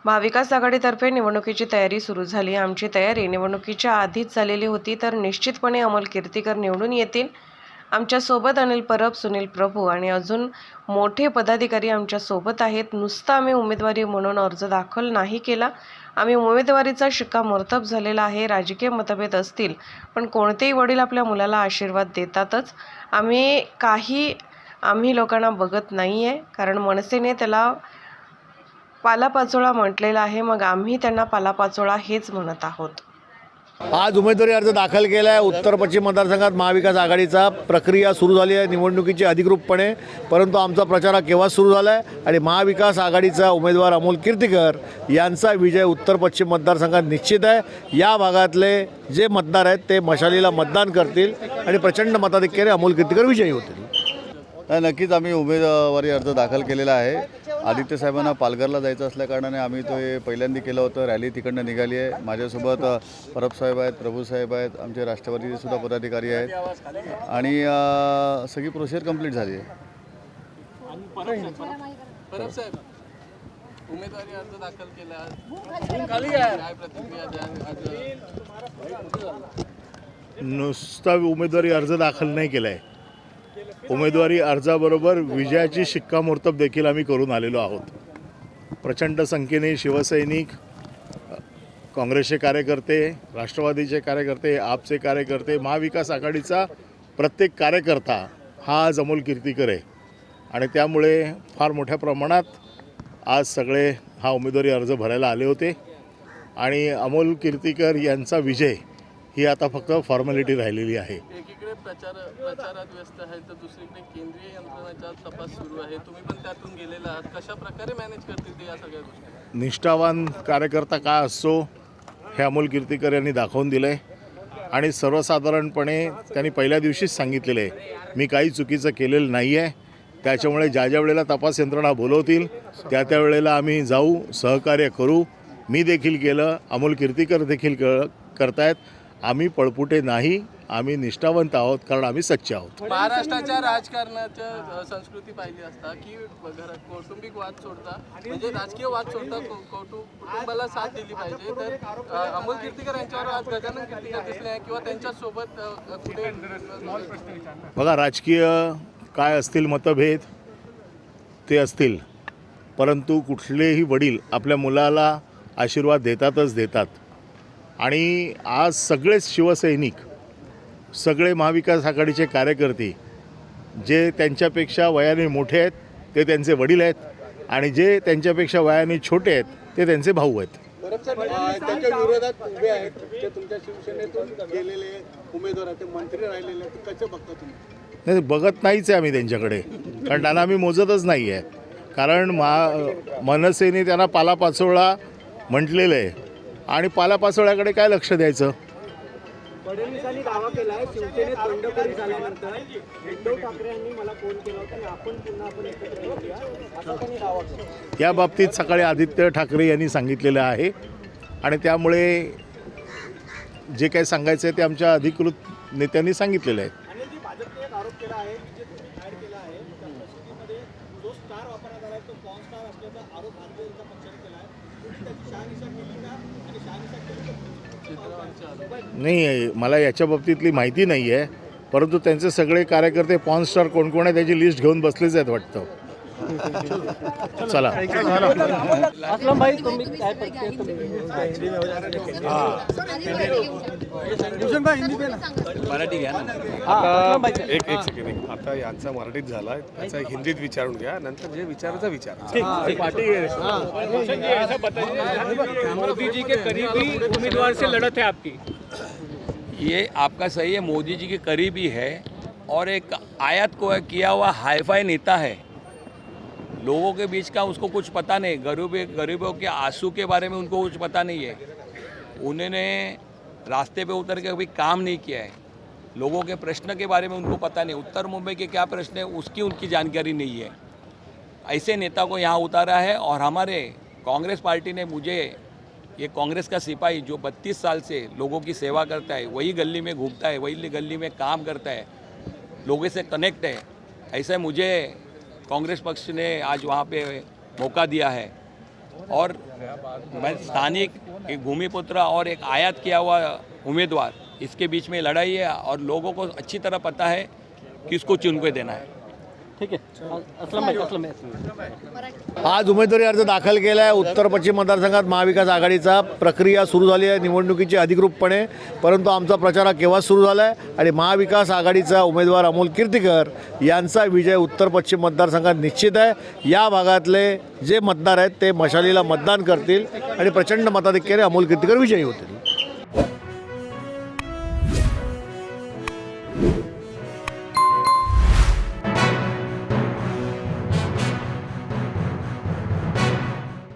महाविकास आघाडीतर्फे निवडणुकीची तयारी सुरू झाली. आमची तयारी निवडणुकीच्या आधीच झालेली होती, तर निश्चितपणे अमोल कीर्तीकर निवडून येतील. आमच्यासोबत अनिल परब, सुनील प्रभू आणि अजून मोठे पदाधिकारी आमच्यासोबत आहेत. नुसतं आम्ही उमेदवारी म्हणून अर्ज दाखल नाही केला, आम्ही उमेदवारीचा शिक्कामोर्तब झालेला आहे. राजकीय मतभेद असतील, पण कोणतेही वडील आपल्या मुलाला आशीर्वाद देतातच. आम्ही लोकांना बघत नाही आहे, कारण मनसेने त्याला पालापाचोळा म्हटलेला आहे. मग आम्ही त्यांना पालापाचोळा हेच म्हणत आहोत. आज उमेदवारी अर्ज दाखल केला आहे. उत्तर पश्चिम मतदारसंघात महाविकास आघाडीचा प्रक्रिया सुरू झाली आहे निवडणुकीची अधिकृतपणे, परंतु आमचा प्रचार केव्हा सुरू झाला आहे आणि महाविकास आघाडीचा उमेदवार अमोल कीर्तीकर यांचा विजय उत्तर पश्चिम मतदारसंघात निश्चित आहे. या भागातले जे मतदार आहेत ते मशालीला मतदान करतील आणि प्रचंड मताधिक्याने अमोल कीर्तीकर विजयी होतील. नक्कीच आम्ही उमेदवारी अर्ज दाखल केलेला आहे. आदित्य साहेबांना पालघरला जायचं असल्याकारणाने आम्ही तो पहिल्यांदा केलं होतं. रॅली तिकडनं निघाली आहे. माझ्यासोबत परब साहेब आहेत, प्रभू साहेब आहेत, आमचे राष्ट्रवादीचे सुद्धा पदाधिकारी आहेत आणि सगळी प्रोसेस कंप्लीट झाली आहे. परब साहेब, उमेदवारी अर्ज दाखल केला, नुसता उमेदवारी अर्ज दाखल नाही केला आहे, उमेदवारी अर्जाबरोबर विजयाची शिक्कामोर्तब देखील आम्ही करून आलेलो आहोत. प्रचंड संख्येने शिवसैनिक, काँग्रेसचे कार्यकर्ते, राष्ट्रवादीचे कार्यकर्ते, आपचे कार्यकर्ते, महाविकास आघाडीचा प्रत्येक कार्यकर्ता हा आज अमोल कीर्तीकर आहे आणि त्यामुळे फार मोठ्या प्रमाणात आज सगळे हा उमेदवारी अर्ज भरायला आले होते आणि अमोल कीर्तीकर यांचा विजय ही आता फक्त फॉर्मॅलिटी राहिलेली आहे. एकीकडे प्रचारात व्यस्त आहे, तर दुसरीकडे केंद्रीय यंत्रणाचा तपास सुरू आहे. तुम्ही पण त्यातून गेलेला आहात. कशा प्रकारे मॅनेज करतील ते या सगळ्या गोष्टी? निष्ठावान कार्यकर्ता काय असतो हे अमोल कीर्तीकर यांनी दाखवून दिलं आहे आणि सर्वसाधारणपणे त्यांनी पहिल्या दिवशीच सांगितलेलं आहे, मी काही चुकीचं केलेलं नाही आहे. त्याच्यामुळे ज्या ज्या वेळेला तपास यंत्रणा बोलवतील त्या वेळेला आम्ही जाऊ, सहकार्य करू. मी देखील केलं, अमोल कीर्तीकर देखील करतायत. आम्ही पळपुटे नाही, आम्ही निष्ठावंत आहोत, कारण आम्ही सच्चे आहोत. महाराष्ट्राच्या राजकारणाच्या संस्कृती पाहिजे असता की घरात कौटुंबिक वाद सोडता, म्हणजे राजकीय वाद सोडता कुटुंबाला साथ दिली पाहिजे. तर अमोल कीर्तीकर यांच्यावर आज गजानन कीर्तीकर दिसले आहे किंवा त्यांच्यासोबत कुठे बघा, राजकीय काय असतील मतभेद ते असतील, परंतु कुठलेही वडील आपल्या मुलाला आशीर्वाद देतातच देतात आणि आज सगळेच शिवसैनिक, सगळे महाविकास आघाडीचे कार्यकर्ते जे त्यांच्यापेक्षा वयाने मोठे आहेत ते त्यांचे वडील आहेत आणि जे त्यांच्यापेक्षा वयाने छोटे आहेत ते त्यांचे भाऊ आहेत. त्यांच्या विरोधात उभे आहेत ते तुमच्या शिवसेनेतून गेलेले उमेदवार, ते मंत्री राहिलेले, कसं बघता तुम्ही? नाही, बघत नाहीच आहे आम्ही त्यांच्याकडे, कारण त्यांना आम्ही मोजतच नाही आहे. कारण मनसेने त्यांना पालापाचोळा म्हटलेलं आहे आणि पालापाचोळ्याकडे काय लक्ष द्यायचं? फडणवीसांनी दावा केला आहे शिवसेनेत बंडखोरी झाल्यानंतर उद्धव ठाकरे यांनी मला फोन केला होता आणि आपण पुन्हा एकत्र येऊया, असा त्यांनी दावा केला. या बाबतीत सकाळी आदित्य ठाकरे यांनी सांगितलेलं आहे आणि त्यामुळे जे काही सांगायचं आहे ते आमच्या अधिकृत नेत्यांनी सांगितलेलं आहे. आणि जी भाजपने एक आरोप केला आहे, जे ॲड केला आहे, त्या प्रसिद्धीमध्ये जो स्टार वापरण्यात आला आहे तो पॉन स्टार असल्याचा आरोप भारतीय जनता पक्षाने केला आहे. तुम्ही त्याची शहानिशा केली का? आणि शहानिशा केली तर नाही, मला याच्या बाबतीतली माहिती नाही आहे, परंतु त्यांचे सगळे कार्यकर्ते पॉन स्टार कोण कोण आहे त्याची लिस्ट घेऊन बसलेच आहेत वाटतं. चला, असलम भाई तुम्ही काय मराठी घ्या ना. एक सेकंड, आता यांचा मराठीत झाला, त्याचा हिंदीत विचारून घ्या, नंतर जे विचारायचं विचार. मोदी जी के करीबी उम्मीदवार से लड़त है आपकी? ये आपका सही है, मोदी जी के करीबी है और एक आयत को किया हुआ हाईफाई नेता है. लोगों के बीच का उसको कुछ पता नहीं, गरीबों के आंसू के बारे में उनको कुछ पता नहीं है. उन्होंने रास्ते पे उतर के कभी काम नहीं किया है. लोगों के प्रश्न के बारे में उनको पता नहीं, उत्तर मुंबई के क्या प्रश्न है उसकी उनकी जानकारी नहीं है. ऐसे नेता को यहाँ उतारा है और हमारे कांग्रेस पार्टी ने मुझे, ये कांग्रेस का सिपाही जो 32 साल से लोगों की सेवा करता है, वही गली में घूमता है, वही गली में काम करता है, लोगों से कनेक्ट है, ऐसे मुझे कांग्रेस पक्ष ने आज वहाँ पे मौका दिया है. और मैं स्थानिक एक भूमिपुत्र और एक आयात किया हुआ उम्मीदवार, इसके बीच में लड़ाई है और लोगों को अच्छी तरह पता है किसको चुन के देना है. आज उमेदवारी अर्ज दाखल केला आहे. उत्तर पश्चिम मतदारसंघात महाविकास आघाडीचा प्रक्रिया सुरू झाली आहे निवडणुकीची अधिकृतपणे, परंतु आमचा प्रचार केव्हाच सुरू झाला आहे आणि महाविकास आघाडीचा उमेदवार अमोल कीर्तीकर यांचा विजय उत्तर पश्चिम मतदारसंघात निश्चित आहे. या भागातले जे मतदार आहेत ते मशालीला मतदान करतील आणि प्रचंड मताधिक्याने अमोल कीर्तीकर विजयी होतील.